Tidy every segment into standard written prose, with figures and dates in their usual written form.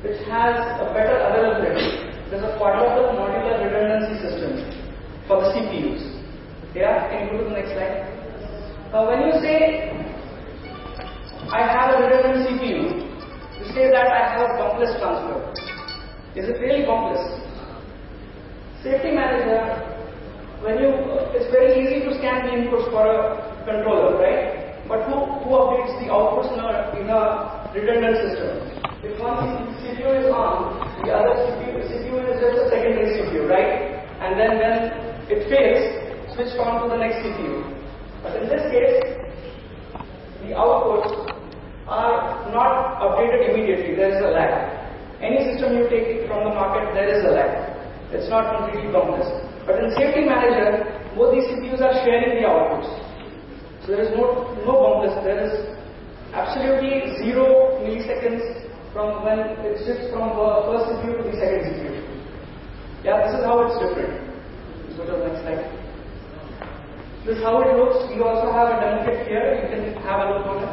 which has a better availability. There's a quadruple modular redundancy system for the CPUs. Yeah, can you go to the next slide? Now when you say I have a redundant CPU, you say that I have a bumpless transfer. Is it really bumpless? Safety manager, it's very easy to scan the inputs for a controller, right? But who updates the outputs in a redundant system? If one CPU is on, the other CPU is just a secondary CPU, right? And then when it fails, switched on to the next CPU. But in this case, the outputs are not updated immediately. There is a lag. Any system you take from the market, there is a lag. It's not completely bumpless. But in Safety Manager, both these CPUs are sharing the outputs. So there is no bumpless. There is absolutely 0 milliseconds from when it shifts from the first CPU to the second CPU. Yeah, this is how it's different. Let's go to the next slide. This is how it looks. You also have a demo kit here. You can have a look on it.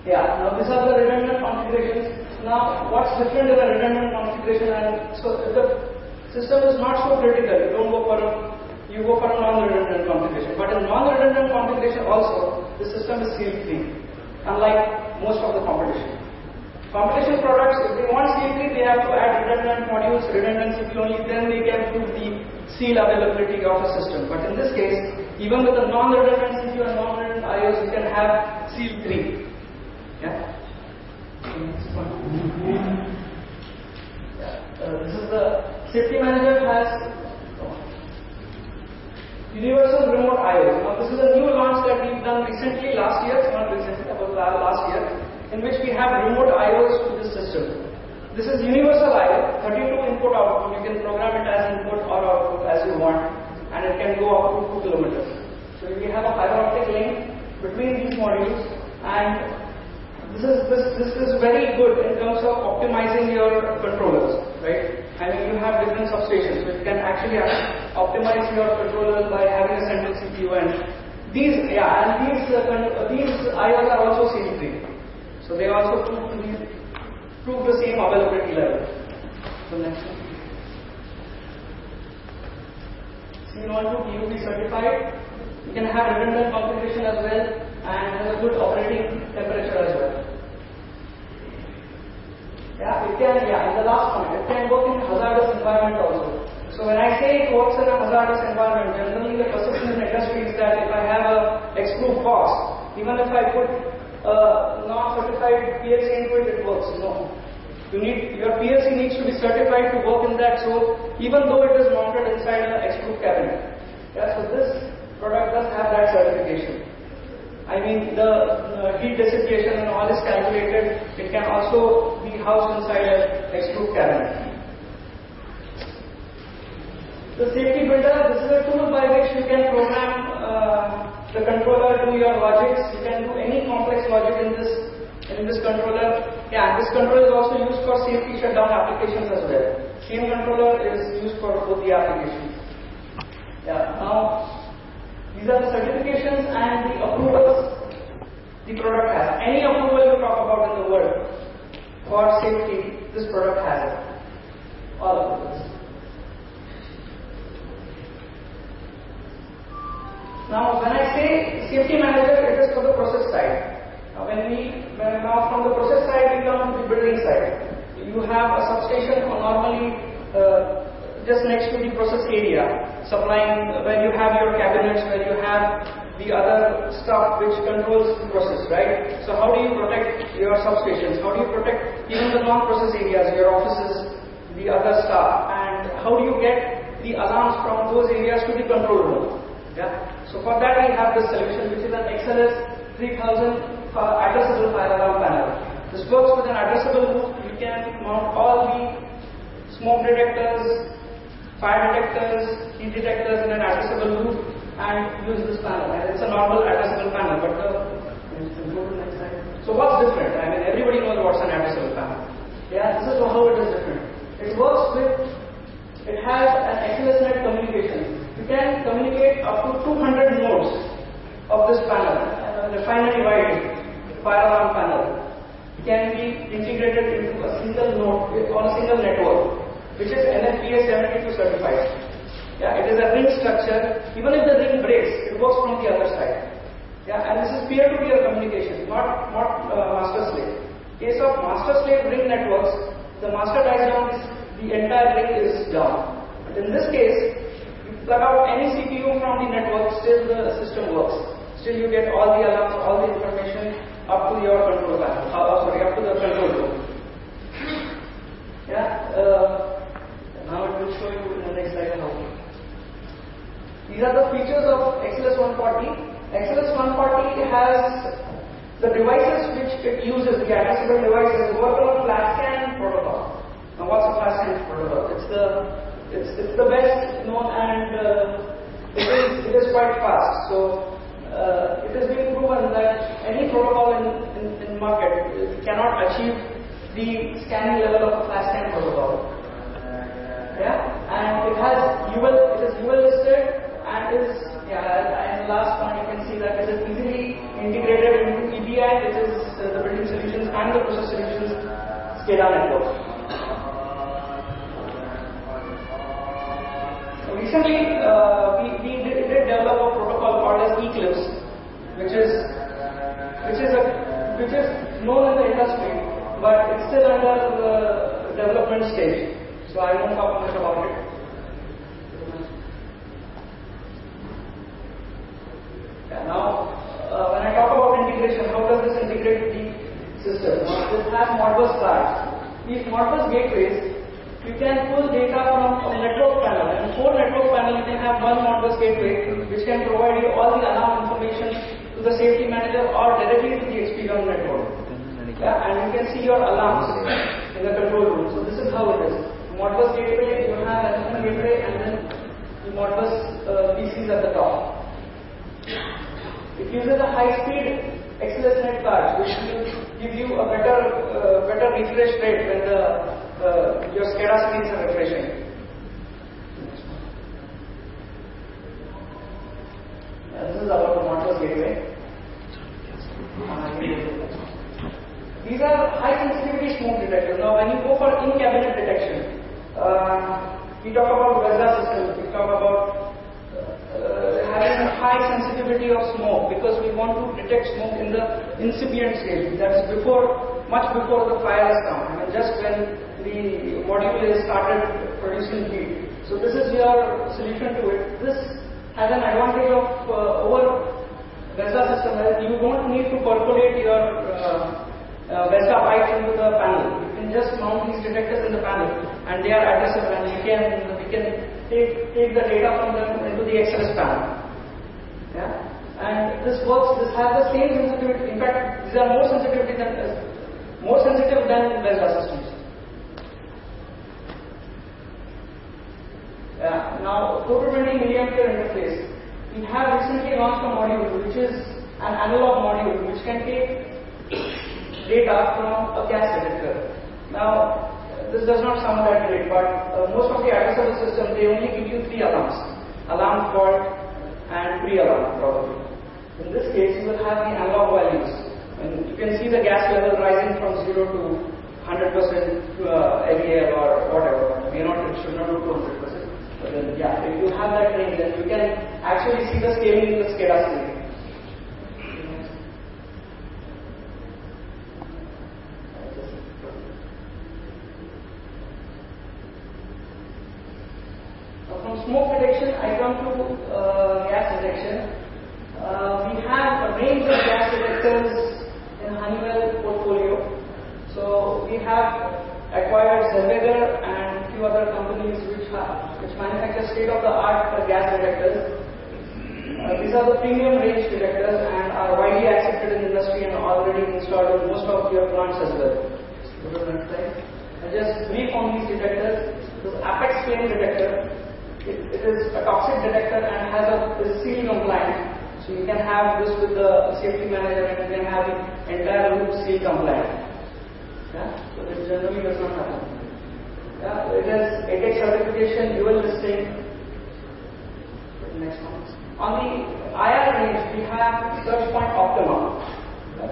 Yeah, now these are the redundant configurations. Now, what's different in a redundant configuration? And so, if the system is not so critical, you go for a non-redundant configuration. But in non-redundant configuration also, the system is seal-free, unlike most of the competition. Competition products, if they want seal-free, they have to add redundant modules, redundant CPU only, then they can prove the seal availability of a system. But in this case, even with a non-redundant CPU and non-redundant IOs, you can have seal-free. Yeah. This is the Safety Manager has universal remote IO. Now this is a new launch that we've done recently, last year, not recently, about last year, in which we have remote IOs to this system. This is universal IO, 32 input output. You can program it as input or output as you want, and it can go up to 2 kilometers. So we have a fiber optic link between these modules, and this is very good in terms of optimizing your controllers, right? I mean, you have different substations, so you can actually optimize your controllers by having a central CPU. And these IOs are also seal-free, so they also prove the same availability level. So next one. C12 PUB certified. You can have redundant configuration as well, and has a good operating temperature as well. Yeah, it can, in the last point, it can work in hazardous environment also. So when I say it works in a hazardous environment, generally the perception in the industry is that if I have a X-proof box, even if I put a non-certified PLC into it, it works. No. Your PLC needs to be certified to work in that, so even though it is mounted inside an X-proof cabinet. Yeah, so this product does have that certification. I mean, the heat dissipation and all is calculated. It can also be housed inside an X-proof cabinet. The Safety Builder, this is a tool by which you can program the controller to your logics. You can do any complex logic in this controller. Yeah, this controller is also used for safety shutdown applications as well. Same controller is used for both the applications. Yeah, now these are the certifications and the approvals the product has. Any approval you talk about in the world for safety, this product has it. All approvals. Now, when I say Safety Manager, it is for the process side. Now from the process side, we come to the building side. You have a substation normally just next to the process area, supplying where you have your cabinets, where you have the other stuff which controls the process, right? So how do you protect your substations? How do you protect even the non-process areas, your offices, the other stuff? And how do you get the alarms from those areas to the control room? Yeah. So for that we have this solution, which is an XLS 3000 addressable fire alarm panel. This works with an addressable loop. You can mount all the smoke detectors, fire detectors, heat detectors in an addressable loop and use this panel. And it's a normal addressable panel, but go to the next slide. So what's different? I mean, everybody knows what's an addressable panel. Yeah, this is how it is different. It has an XLSNet communication. You can communicate up to 200 nodes of this panel, refinery wide fire alarm panel. You can be integrated into a single node on a single network, which is NFPA 72 certified. Yeah, it is a ring structure. Even if the ring breaks, it works from the other side. Yeah, and this is peer-to-peer communication, not master-slave. Case of master-slave ring networks, the master dies down, the entire ring is down. But in this case, you plug out any CPU from the network, still the system works. Still you get all the alarms, all the information up to your control panel. Up to the control room. Yeah. Now it will show you in the next slide how. These are the features of XLS 140. XLS 140 has the devices which it uses, the addressable devices, work on FlashScan protocol. Now, what's a FlashScan protocol? It's the best known, and it is quite fast. So it has been proven that any protocol in market cannot achieve the scanning level of a FlashScan protocol. Yeah, and it is UL listed. And and the last one, you can see that it is easily integrated into EBI, which is the building solutions and the process solutions SCADA network. So recently, we did develop a protocol called as Eclipse, which is known in the industry, but it's still under the development stage. So I won't talk much about it. Now, when I talk about integration, how does this integrate the system? This has Modbus cards. These Modbus gateways, you can pull data from a network panel, and for network panel you can have one Modbus gateway which can provide you all the alarm information to the safety manager or directly to the Experion network. Yeah, and you can see your alarms in the control room. So this is how it is. Modbus gateway, you have an gateway, and then the Modbus PCs at the top. It uses a high-speed XLSNet card, which will give you a better refresh rate when your SCADA screens are refreshing. This is about the Modbus gateway. These are high-sensitivity smoke detectors. Now, when you go for in-cabinet detection, we talk about VESA systems. We talk about having a high sensitivity of smoke, because we want to detect smoke in the incipient stage. That is much before the fire has come. I mean, just when the module is started producing heat. So this is your solution to it. This has an advantage of over VESA system. You don't need to percolate your VESA pipes into the panel. You can just mount these detectors in the panel, and they are addressable, and we can take the data from them into the XLS panel. Yeah, and this works. This has the same sensitivity. In fact, these are more sensitive than VESA systems. Yeah. Now, 420 milliampere interface. We have recently launched a module which is an analog module which can take data from a gas detector. Now, this does not sound that great, but most of the addressable systems, they only give you 3 alarms: alarm, fault, and pre-alarm probably. In this case, you will have the analog values, and you can see the gas level rising from 0 to 100% LEL or whatever. It should not go to 100%. But then, yeah, if you have that range, then you can actually see the scaling in the SCADA screen. From smoke detection, I come to gas detection. We have a range of gas detectors in Honeywell portfolio. So we have acquired Zellweger and a few other companies which manufacture state-of-the-art gas detectors. These are the premium range detectors and are widely accepted in the industry and already installed in most of your plants as well. I just brief on these detectors. This Apex flame detector. It is a toxic detector and is seal compliant. So you can have this with the safety manager, and you can have the entire loop seal compliant. Yeah? So this generally does not happen. Yeah? It has ATEX certification, UL listing. Next one. On the IR range, we have SearchPoint Optima.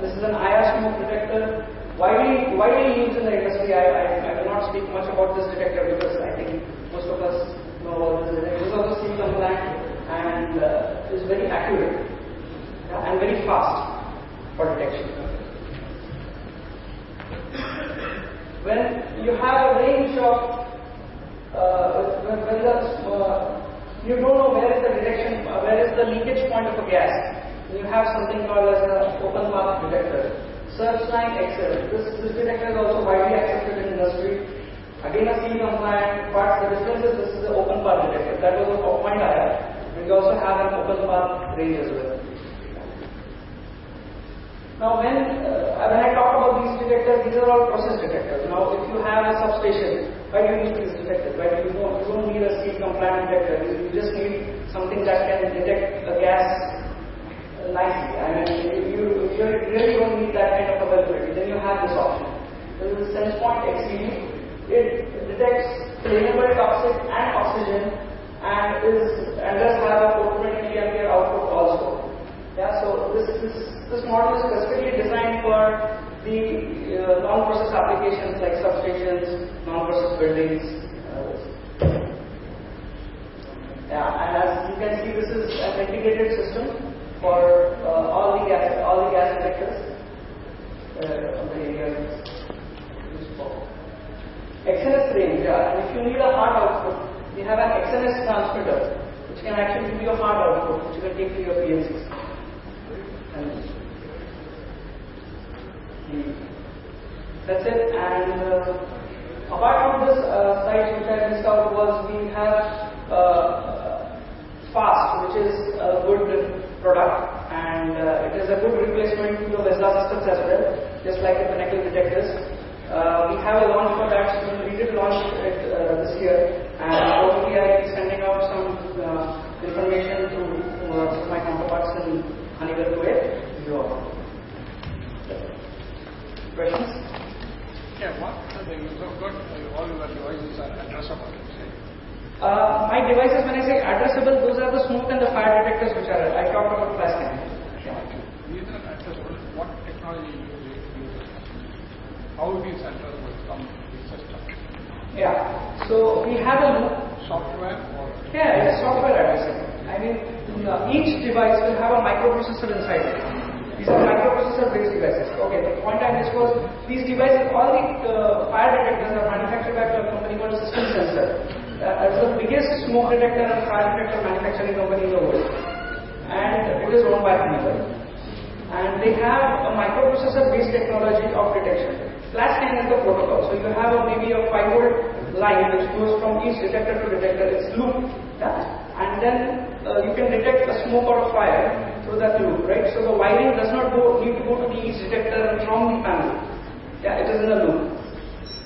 This is an IR smoke detector widely used in the industry. I will not speak much about this detector because I think most of us know about this detector. This is also CE compliant and is very accurate and very fast for detection. When you have a range of you don't know where is the detection, where is the leakage point of a gas. You have something called as an open path detector. Searchline XL. This detector is also widely accepted in industry. Again a CE compliant, but the difference is this is the open path detector. That was a point I had. We also have an open path range as well. Now when I talk about these detectors, these are all process detectors. Now if you have a substation, why do you need these detectors? Why do you don't need a CE compliant detector. You just need something that can detect a gas nicely. I mean, you really don't need that kind of availability. Then you have this option. This is SensePoint XED. It detects flammable, toxic, and oxygen, and does have a 420 mA output also. Yeah, so this model is specifically designed for the non-process applications like substations, non-process buildings. Yeah, and as you can see, this is an integrated system for all the gas detectors on the area used for. XNS range, yeah. And if you need a hard output, you have an XNS transmitter, which can actually give you a hard output, which you can take to your PLCs. And that's it. And apart from this slide which I missed out was we have FAST, which is a good product, and it is a good replacement to the VESDA systems as well, just like the Pinnacle detectors. We have a launch for that soon. We did launch it this year, and hopefully I will be sending out some information to my counterparts in Honeywell Kuwait. Questions? Yeah, what are the use of good? All your devices are addressable. My devices, when I say addressable, those are the smoke and the fire detectors which are, I talked about flash scan. These are addressable. What technology you use? How these addressable come to the system? Yeah, so we have a loop. Software or? Yeah, it's software addressing. I mean, each device will have a microprocessor inside it. These are microprocessor based devices. Okay, the point I missed was these devices, all the fire detectors are manufactured by a company called System Sensor. It's the biggest smoke detector and fire detector manufacturing company in the world. And it is owned by Honeywell. And they have a microprocessor based technology of detection. Flash scan is the protocol. So you have maybe a 5-volt line which goes from each detector to detector. It's loop. Yeah? And then you can detect a smoke or a fire through that loop, right? So the wiring does not need to go to each detector from the panel. Yeah, it is in a loop.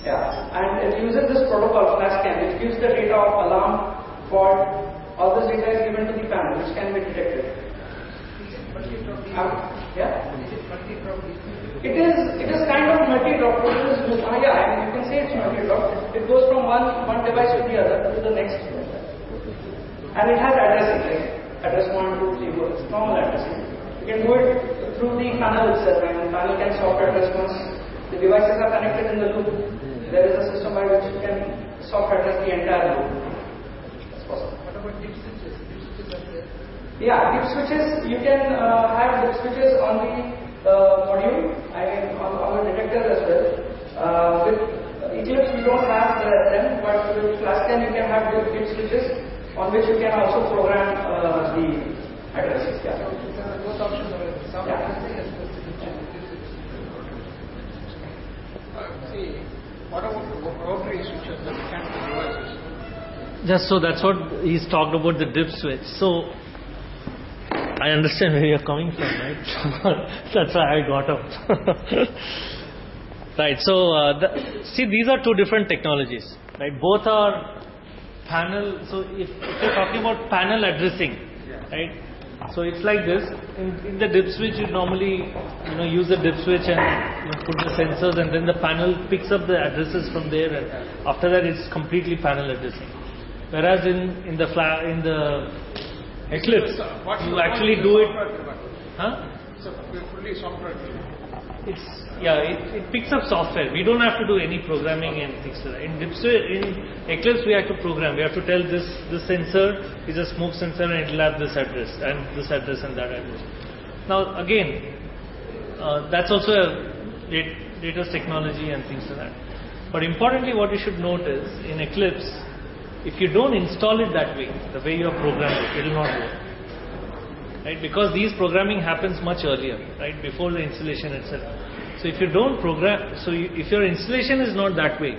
Yeah, and it uses this protocol flash scan, which gives the data of alarm, fault. All this data is given to the panel, which can be detected. Is it multi-drop? Yeah. Is it multi-drop? It is kind of multi-drop. Yeah, I mean, you can say it's multi-drop. It goes from one device to the other to the next. And it has addressing, like address 1, 2, 3, 4. It's normal addressing. You can do it through the panel itself, and the panel can soft address once the devices are connected in the loop. There is a system by which you can soft address the entire loop. That's possible. What about dip switches? Dip switches are there? Yeah, dip switches, you can have dip switches on the module, I mean on the detector as well. With Eclipse we don't have them, but with FlashScan you can have dip switches on which you can also program the addresses. Yeah. So both options are sound addressing as well as dip switches. See, what about the rotary switches, the mechanical devices? Just so that's what he's talked about, the dip switch. So I understand where you're coming from, right? That's why I got up. Right, so see, these are two different technologies, right? Both are panel. So if you're talking about panel addressing, right? So it's like this. In the dip switch, you normally use the dip switch and put the sensors, and then the panel picks up the addresses from there, and after that it's completely panel addressing. Whereas in the Eclipse, you actually do it. Huh? So fully software. it picks up software. We don't have to do any programming and things like that. In Eclipse, we have to program. We have to tell this sensor is a smoke sensor and it will have this address and this address and that address. Now again, that's also a data technology and things like that. But importantly, what you should note is in Eclipse, if you don't install it that way, the way you have programmed it will not work. Right? Because these programming happens much earlier, right, before the installation itself. So if you don't program, if your installation is not that way,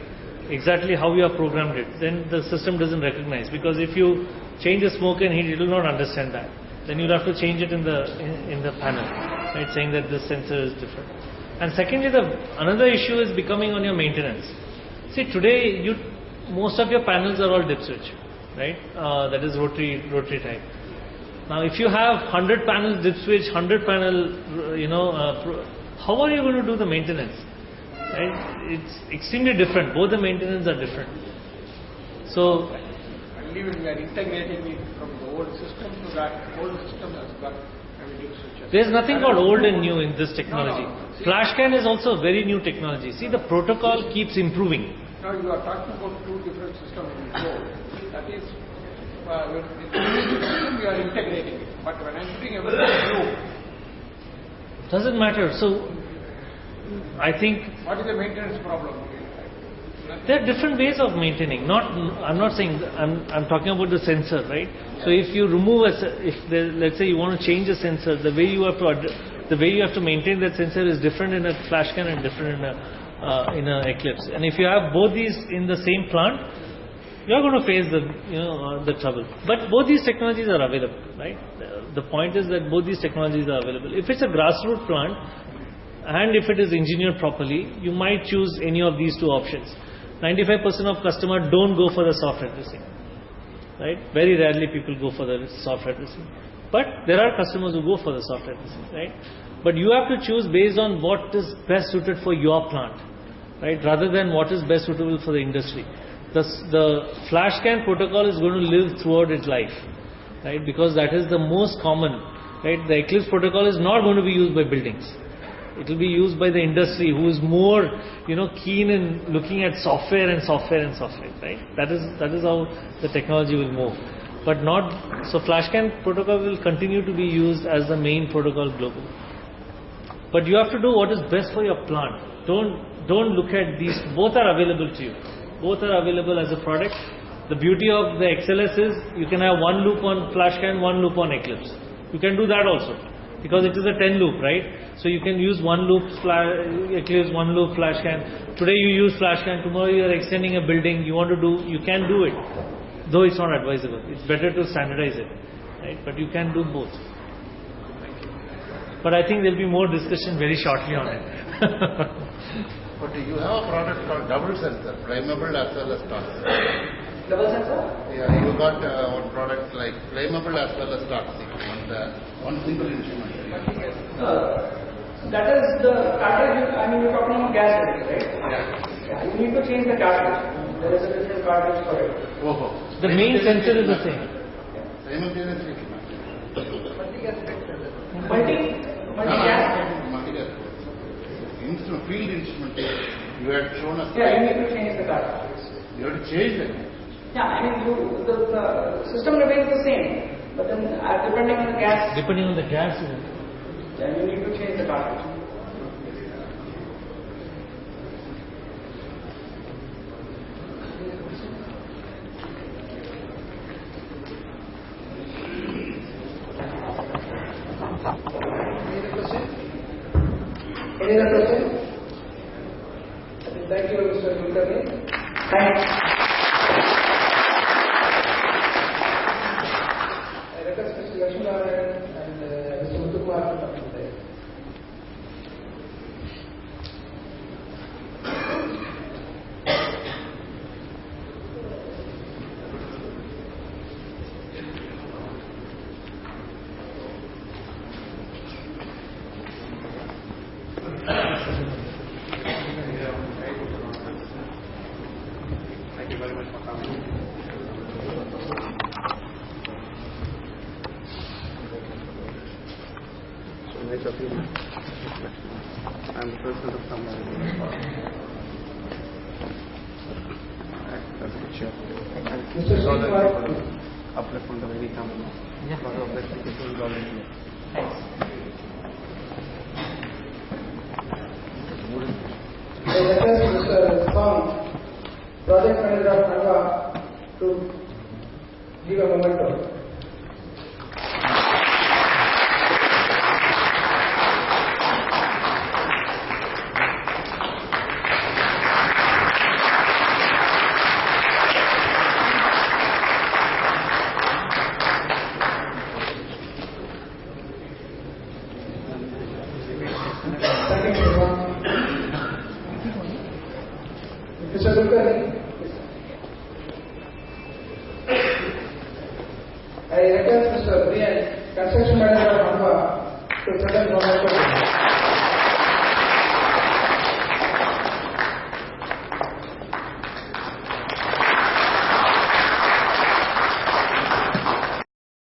exactly how you have programmed it, then the system doesn't recognize. Because if you change the smoke and heat, it will not understand that. Then you'll have to change it in the panel, right, saying that this sensor is different. And secondly, another issue is becoming on your maintenance. See, today most of your panels are all dip switch, right? That is rotary type. Now, if you have 100 panels dip switch, 100 panel, how are you going to do the maintenance? Right? It's extremely different. Both the maintenance are different. So, I believe we are integrating it from the old system to that old system has got dip switches. There's nothing called old and new in this technology. No. FlashCAN is also a very new technology. See, the protocol keeps improving. Now you are talking about two different systems in code. That is, with the system we are integrating it. But when I'm putting everything new, doesn't matter. So, I think what is the maintenance problem? there are different ways of maintaining. I'm not saying. I'm talking about the sensor, right? So if you remove let's say you want to change a sensor, the way you have to maintain that sensor is different in a FlashCAN and different in a Eclipse. And if you have both these in the same plant, you are going to face the trouble. But both these technologies are available, right? The point is that both these technologies are available. If it's a grassroots plant and if it is engineered properly, you might choose any of these two options. 95% of customers don't go for the soft addressing, right? Very rarely people go for the soft addressing. But there are customers who go for the soft addressing, right? But you have to choose based on what is best suited for your plant, right? Rather than what is best suitable for the industry. The FlashCAN protocol is going to live throughout its life, right? Because that is the most common, right? The Eclipse protocol is not going to be used by buildings. It will be used by the industry who is more, keen in looking at software, right? That is how the technology will move. But not, so FlashCAN protocol will continue to be used as the main protocol globally. But you have to do what is best for your plant. Don't look at these, both are available to you. Both are available as a product. The beauty of the XLS is you can have one loop on FlashCAN, one loop on Eclipse. You can do that also because it is a 10 loop, right? So you can use one loop Eclipse, one loop FlashCAN. Today you use FlashCAN, tomorrow you are extending a building, you can do it. Though it's not advisable. It's better to standardize it, right? But you can do both. But I think there will be more discussion very shortly on it. But you have a product called double sensor, flammable as well as toxic. Double sensor? Yeah, you got one product like flammable as well as toxic on one single instrument. That is the cartridge. You're talking about gas right? Yeah. You need to change the cartridge. There is a different cartridge for it. Oh. The main sensor is the same. Simultaneously. Multi-gas? Multi-gas. Field instrumentation, you had shown us. Yeah, you need to change the cartridge. You have to change it. Yeah, the system remains the same, but then depending on the gas. Depending on the gas. Yeah, you need to change the cartridge. Any other question? Thank you, Mr. Kulkarni. Thanks. I request Mr. Yashunaran and Mr. Muthukumar to come today. Thank you very much for coming. So nice of you. I'm the president of Tamil Nadu. Apply from the very company. Yeah. Lot of applications already. Thanks. I request Mr. Song, project manager of Canva, to give a memento. Mr. Kulkarni, I request Mr. Brian, construction manager of Canva, to present memento.